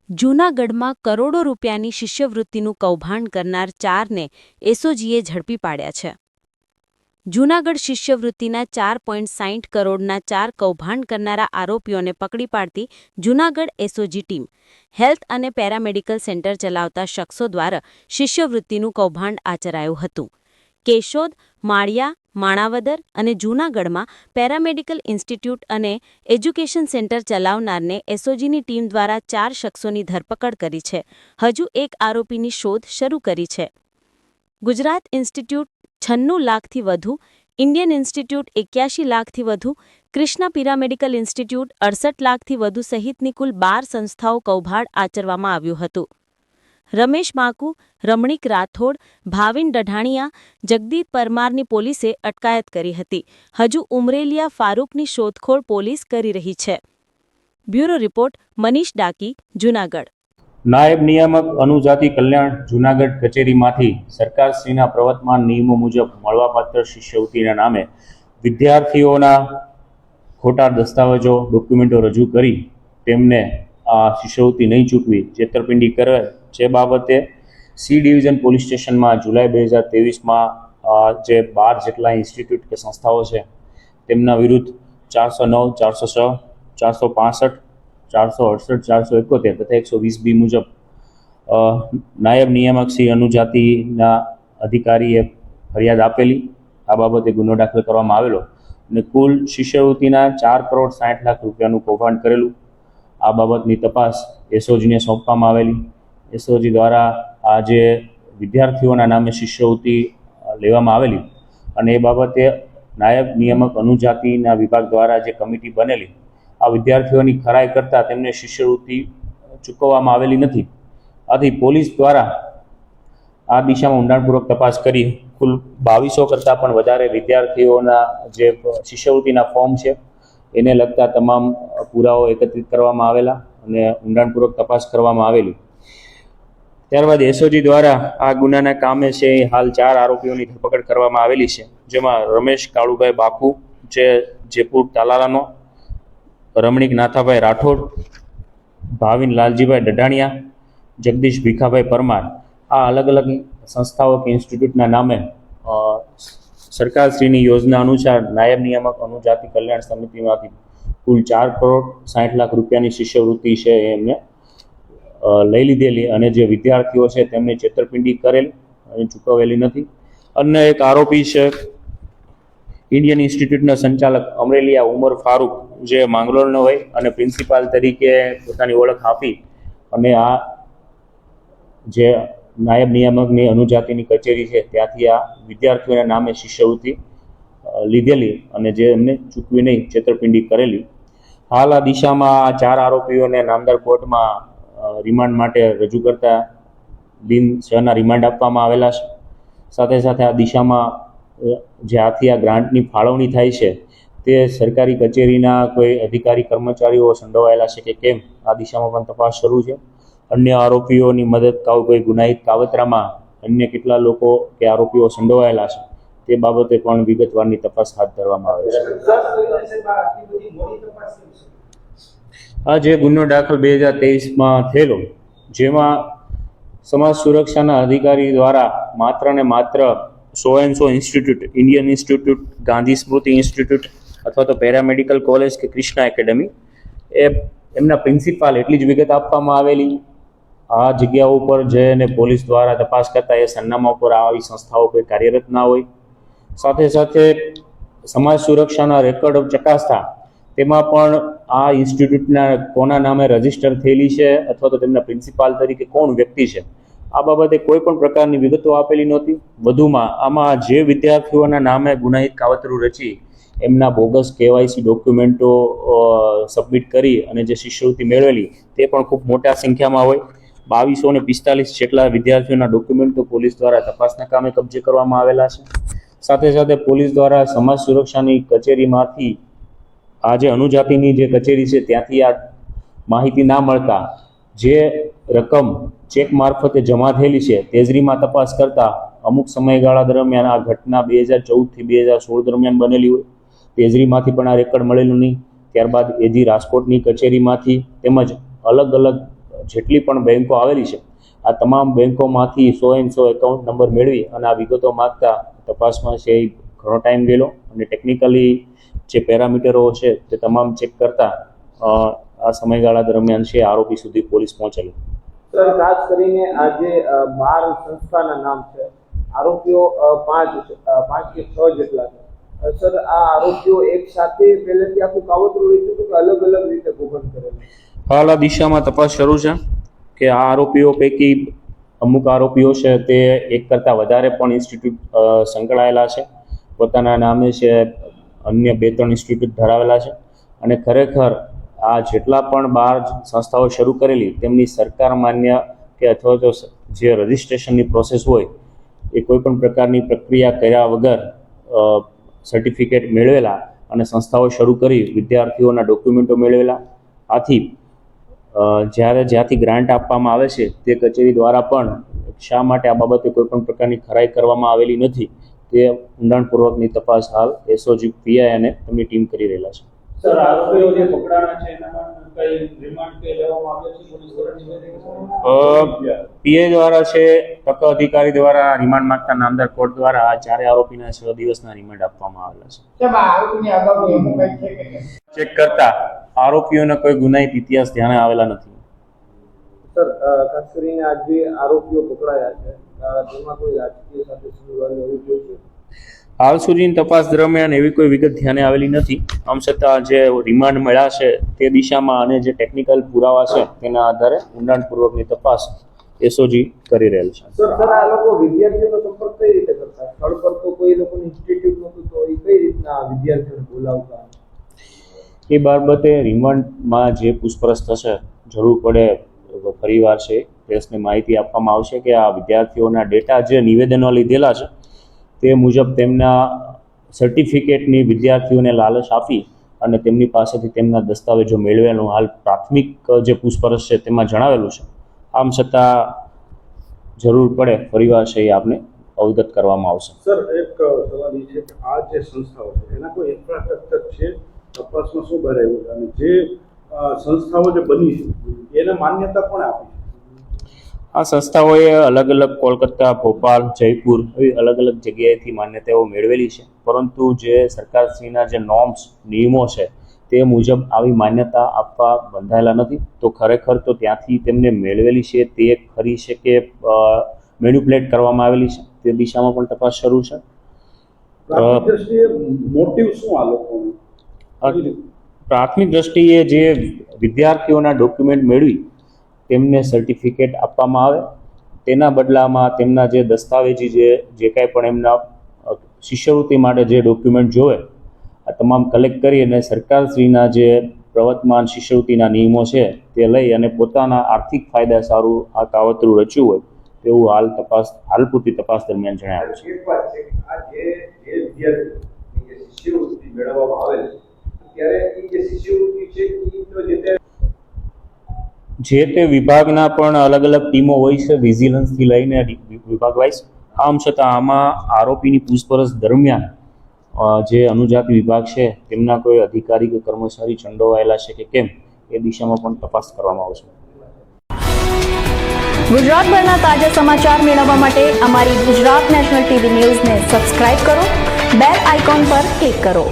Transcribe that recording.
જૂનાગઢમાં કરોડો રૂપિયાની શિષ્યવૃત્તિનું કૌભાંડ કરનાર 4ને એસઓજીએ ઝડપી પાડ્યા છે. જૂનાગઢ શિષ્યવૃત્તિના 4.60 કરોડના 4 કૌભાંડ કરનારા આરોપીઓને પકડી પાડતી જૂનાગઢ એસઓજી ટીમ હેલ્થ અને પેરામેડિકલ સેન્ટર ચલાવતા શખ્સો દ્વારા શિષ્યવૃત્તિનું કૌભાંડ આચરાયું હતું. કેશોદ, માળિયા, માણાવદર અને જૂનાગઢમાં પેરામેડિકલ ઇન્સ્ટિટ્યૂટ અને એજ્યુકેશન સેન્ટર ચલાવનારને એસઓજીની ટીમ દ્વારા 4 શખ્સોની ધરપકડ કરી છે. હજુ એક આરોપીની શોધ શરૂ કરી છે. ગુજરાત ઇન્સ્ટિટ્યૂટ 96 લાખથી વધુ, ઇન્ડિયન ઇન્સ્ટિટ્યૂટ 81 લાખથી વધુ, કૃષ્ણા પિરામેડિકલ ઇન્સ્ટિટ્યૂટ 68 લાખથી વધુ સહિતની કુલ 12 સંસ્થાઓ કૌભાંડ આચરવામાં આવ્યું હતું. રમેશ માકુ, રમણીક રાઠોડ, ભાવિન ડઢાણિયા, જગદીપ પરમારની પોલીસે અટકાયત કરી હતી. હજુ ઉમરેલિયા ફારૂકની શોધખોળ પોલીસ કરી રહી છે. Bureau report Manish ડાકી, Junagadh. નાયબ નિયામક અનુજાતિ કલ્યાણ જૂનાગઢ કચેરીમાંથી સરકારશ્રીના પ્રવર્તમાન નિયમો મુજબ મળવાપાત્ર શિષ્યવૃત્તિના નામે વિદ્યાર્થીઓના ખોટા દસ્તાવેજો ડોક્યુમેન્ટો રજૂ કરી તેમને આ શિષ્યવૃત્તિ નહીં ચૂકવી છેતરપિંડી કરે જે બાબતે સી ડિવિઝન પોલીસ સ્ટેશનમાં જુલાઈ 2023માં જે 12 જેટલા ઇન્સ્ટિટ્યૂટ કે સંસ્થાઓ છે તેમના વિરુદ્ધ 409, 406, 465, 468, 471 તથા 120B મુજબ નાયબ નિયામક શ્રી અનુજાતિના અધિકારીએ ફરિયાદ આપેલી. આ બાબતે ગુનો દાખલ કરવામાં આવેલો અને કુલ શિષ્યવૃત્તિના 4,60 લાખ રૂપિયાનું કૌભાંડ કરેલું. આ બાબતની તપાસ એસઓજીને સોંપવામાં આવેલી. એસઓજી દ્વારા આ જે વિદ્યાર્થીઓના નામે શિષ્યવૃત્તિ લેવામાં આવેલી અને એ બાબતે નાયબ નિયામક અનુજાતિના વિભાગ દ્વારા જે કમિટી બનેલી આ વિદ્યાર્થીઓની ખરાઈ કરતાં તેમને શિષ્યવૃત્તિ ચૂકવવામાં આવેલી નથી. આથી પોલીસ દ્વારા આ દિશામાં ઊંડાણપૂર્વક તપાસ કરી કુલ 2200 કરતાં પણ વધારે વિદ્યાર્થીઓના જે શિષ્યવૃત્તિના ફોર્મ છે એને લગતા તમામ પુરાવો એકત્રિત કરવામાં આવેલા અને ઊંડાણપૂર્વક તપાસ કરવામાં આવેલી. ત્યારબાદ એસઓજી દ્વારા આ ગુનાના કામે છે હાલ 4 આરોપીઓની ધરપકડ કરવામાં આવેલી છે. જેમાં રમેશ કાળુભાઈ બાપુ જે જયપુર તાલાલાનો, રમણીક નાથાભાઈ રાઠોડ, ભાવિન લાલજીભાઈ ડઢાણિયા, જગદીશ ભીખાભાઈ પરમાર આ અલગ અલગ સંસ્થાઓ કે ઇન્સ્ટિટ્યૂટના નામે સરકારશ્રીની યોજના અનુસાર નાયબ નિયામક અનુજાતિ કલ્યાણ સમિતિમાંથી કુલ 4,60 લાખ રૂપિયાની શિષ્યવૃત્તિ છે એમને લઈ લીધેલી અને જે વિદ્યાર્થીઓ છે તેમને છેતરપિંડી કરેલ અને ચૂકવેલી નથી. અન્ય એક આરોપી છે ઇન્ડિયન ઇન્સ્ટિટ્યૂટના સંચાલક અમરેલિયા ઉમર ફારૂક જે માંગરોળનો હોય અને પ્રિન્સિપાલ તરીકે પોતાની ઓળખ આપી અને આ જે નાયબ નિયામકની અનુજાતિની કચેરી છે ત્યાંથી આ વિદ્યાર્થીઓના નામે શિષ્યવૃત્તિ લીધેલી અને જે એમને ચૂકવી નહીં છેતરપિંડી કરેલી. હાલ આ દિશામાં આ 4 આરોપીઓને નામદાર કોર્ટમાં રિમાન્ડ માટે રજૂ કરતા દિન 6ના રિમાન્ડ આપવામાં આવેલા છે. સાથે સાથે આ દિશામાં જ્યાંથી આ ગ્રાન્ટની ફાળવણી થાય છે તે સરકારી કચેરીના કોઈ અધિકારી કર્મચારીઓ સંડોવાયેલા છે કે કેમ આ દિશામાં પણ તપાસ શરૂ છે. અન્ય આરોપીઓની મદદ કોઈ ગુનાહિત કાવતરામાં અન્ય કેટલા લોકો કે આરોપીઓ સંડોવાયેલા છે તે બાબતે પણ વિગતવારની તપાસ હાથ ધરવામાં આવે છે. આ જે ગુનો દાખલ 2023માં થયેલો જેમાં સમાજ સુરક્ષાના અધિકારી દ્વારા માત્ર ને માત્ર 100 ઇન્સ્ટિટ્યૂટ, ઇન્ડિયન ઇન્સ્ટિટ્યૂટ, ગાંધી સ્મૃતિ ઇન્સ્ટિટ્યૂટ અથવા તો પેરામેડિકલ કોલેજ કે કૃષ્ણા એકેડમી એમના પ્રિન્સિપાલ એટલી જ વિગત આપવામાં આવેલી. આ જગ્યાઓ ઉપર જઈને પોલીસ દ્વારા તપાસ કરતા એ સરનામા ઉપર આવી સંસ્થાઓ કોઈ કાર્યરત ના હોય. સાથે સાથે સમાજ સુરક્ષાના રેકોર્ડ ચકાસતા તેમાં પણ આ ઇન્સ્ટિટ્યૂટના કોના નામે રજીસ્ટર થયેલી છે અથવા તો તેમના પ્રિન્સિપાલ તરીકે કોણ વ્યક્તિ છે આ બાબતે કોઈ પણ પ્રકારની વિગતો આપેલી નહોતી. વધુમાં આમાં જે વિદ્યાર્થીઓના નામે ગુનાહિત કાવતરું રચી એમના બોગસ કેવાયસી ડોક્યુમેન્ટો સબમિટ કરી અને જે શિષ્યવૃત્તિ મેળવેલી તે પણ ખૂબ મોટા સંખ્યામાં હોય. 2245 જેટલા વિદ્યાર્થીઓના ડોક્યુમેન્ટો પોલીસ દ્વારા તપાસના કામે કબજે કરવામાં આવેલા છે. સાથે સાથે પોલીસ દ્વારા સમાજ સુરક્ષાની કચેરીમાંથી આ જે અનુજાતિની જે કચેરી છે ત્યાંથી આ માહિતી ના મળતા જે રકમ ચેક મારફતે જમા થયેલી છે તેજરીમાં તપાસ કરતા અમુક સમયગાળા દરમિયાન આ ઘટના 2014થી 2016 દરમિયાન બનેલી હોય. તેજરીમાંથી પણ આ રેકર્ડ મળેલું નહીં. ત્યારબાદ એજી રાજકોટની કચેરીમાંથી તેમજ અલગ અલગ જેટલી પણ બેન્કો આવેલી છે આ તમામ બેન્કોમાંથી 100% એકાઉન્ટ નંબર મેળવી અને આ વિગતો માગતા તપાસમાં છે એ ઘણો ટાઈમ ગયેલો અને ટેકનિકલી જે પેરામીટરો છે તે તમામ ચેક કરતા આ સમયગાળા દરમિયાન છે આરોપી સુધી પોલીસ પહોંચેલી. સર, ખાસ કરીને આ જે 12 સંસ્થાના નામ છે, આરોપીઓ 5 કે 6 જેટલા છે. સર, આ આરોપીઓ એક સાથે પહેલેથી આખું કાવતરું રચ્યું હતું કે અલગ અલગ રીતે કૌભાંડ કરેલું? હાલ આ દિશામાં તપાસ શરૂ છે કે આ આરોપીઓ પૈકી અમુક આરોપીઓ છે તે એક કરતાં વધારે પણ ઇન્સ્ટિટ્યૂટ સંકળાયેલા છે, પોતાના નામે છે અન્ય 2-3 ઇન્સ્ટિટ્યૂટ ધરાવેલા છે અને ખરેખર આ જેટલા પણ 12 સંસ્થાઓ શરૂ કરેલી તેમની સરકાર માન્ય કે અથવા તો જે રજિસ્ટ્રેશનની પ્રોસેસ હોય એ કોઈ પણ પ્રકારની પ્રક્રિયા કર્યા વગર સર્ટિફિકેટ મેળવેલા અને સંસ્થાઓ શરૂ કરી વિદ્યાર્થીઓના ડોક્યુમેન્ટો મેળવેલા. આથી જ્યાંથી ગ્રાન્ટ આપવામાં આવે છે તે કચેરી દ્વારા પણ શા માટે આ બાબતે કોઈ પણ પ્રકારની ખરાઈ કરવામાં આવેલી નથી તે ઊંડાણપૂર્વકની તપાસ હાલ એસઓજી પીઆઈ અને તેમની ટીમ કરી રહેલા છે. સર, આરોપીઓ જે પકડાણા છે એનામાં કઈ રિમાન્ડ કે લેવામાં આવે છે પોલીસ દ્વારા? પીઆઈ દ્વારા છે તક અધિકારી દ્વારા રિમાન્ડ માંગતા નામદાર કોર્ટ દ્વારા આ 4 આરોપીના 6 દિવસના રિમાન્ડ આપવામાં આવેલા છે. ચેક કરતા આરોપીઓના કોઈ ગુનાહિત ઇતિહાસ ધ્યાને આવેલા નથી. સર, ખાસ કરીને આ જે આરોપીઓ પકડાયા છે તેમાં કોઈ રાજકીય સાથે સંકળાયેલું એવું જોયું છે? હાલ સુધીની તપાસ દરમિયાન એવી કોઈ વિગત ધ્યાને આવેલી નથી. આમ છતાં જે રિમાન્ડ મળ્યા છે તે દિશામાં અને જે ટેકનિકલ પુરાવા છે તેના આધારે ઊંડાણપૂર્વકની તપાસ એસઓજી કરી રહેલ છે. સર, આ લોકો વિદ્યાર્થીઓનો સંપર્ક કઈ રીતે કરતા? સ્થળ પર તો કોઈ લોકોનું ઇન્સ્ટિટ્યૂટ નહોતું, તો એ કઈ રીતના વિદ્યાર્થીઓને બોલાવતા? એ બાબતે રિમાન્ડમાં જે પૂછપરછ થશે જરૂર પડે ફરીવાર છે પ્રેસને માહિતી આપવામાં આવશે કે આ વિદ્યાર્થીઓના ડેટા જે નિવેદનો લીધેલા છે તે મુજબ તેમના સર્ટિફિકેટની વિદ્યાર્થીઓને લાલચ આપી અને તેમની પાસેથી તેમના દસ્તાવેજો મેળવેલું હાલ પ્રાથમિક જે પૂછપરછ છે તેમાં જણાવેલું છે. આમ છતાં જરૂર પડે ફરીવાર છે એ આપને અવગત કરવામાં આવશે. સર, એક સવાલ એ છે કે આ જે સંસ્થાઓ છે એના કોઈ ઇન્ફ્રાસ્ટ્રક્ચર છે? તપાસમાં શું બહાર આવ્યું છે અને જે સંસ્થાઓ જે બની છે એને માન્યતા કોણે આપી છે? આ સંસ્થાઓએ અલગ અલગ કોલકાતા, ભોપાલ, જયપુર એવી અલગ અલગ જગ્યાએથી માન્યતાઓ મેળવેલી છે, પરંતુ જે સરકારશ્રીના જે નોર્મ્સ નિયમો છે તે મુજબ આવી માન્યતા આપવા બંધાયેલા નથી. તો ખરેખર તો ત્યાંથી તેમને મેળવેલી છે તે ખરી છે કે મેન્યુપ્યુલેટ કરવામાં આવેલી છે તે દિશામાં પણ તપાસ શરૂ છે. મોટિવ શું આ લોકોનું? પ્રાથમિક દ્રષ્ટિએ જે વિદ્યાર્થીઓના ડોક્યુમેન્ટ મેળવી તેમને સર્ટિફિકેટ આપવામાં આવે તેના બદલામાં તેમના જે દસ્તાવેજી જે કાંઈ પણ એમના શિષ્યવૃત્તિ માટે જે ડોક્યુમેન્ટ જોવે આ તમામ કલેક્ટ કરી અને સરકારશ્રીના જે પ્રવર્તમાન શિષ્યવૃત્તિના નિયમો છે તે લઈ અને પોતાના આર્થિક ફાયદા સારું આ કાવતરું રચ્યું હોય તેવું હાલ પૂરતી તપાસ દરમિયાન જણાવ્યું છે. એક વાત છે કે આ જે વિદ્યાર્થીઓની જે શિષ્યવૃત્તિ મેળવવામાં આવે છે ત્યારે એ જે શિષ્યવૃત્તિ છે એ તો જે તે વિભાગના પણ અલગ અલગ ટીમો હોય છે, વિજિલન્સથી લઈને વિભાગ વાઇઝ. આમ છતાં આમાં આરોપીની પૂછપરછ દરમિયાન જે અનુજાતિ વિભાગ છે તેમના કોઈ અધિકારી કે કર્મચારી સંડોવાયેલા છે કે કેમ એ દિશામાં પણ તપાસ કરવામાં આવશે. ગુજરાતભરના તાજા સમાચાર મેળવવા માટે અમારી ગુજરાત નેશનલ ટીવી ન્યૂઝને સબસ્ક્રાઇબ કરો, બેલ આઇકોન પર ક્લિક કરો.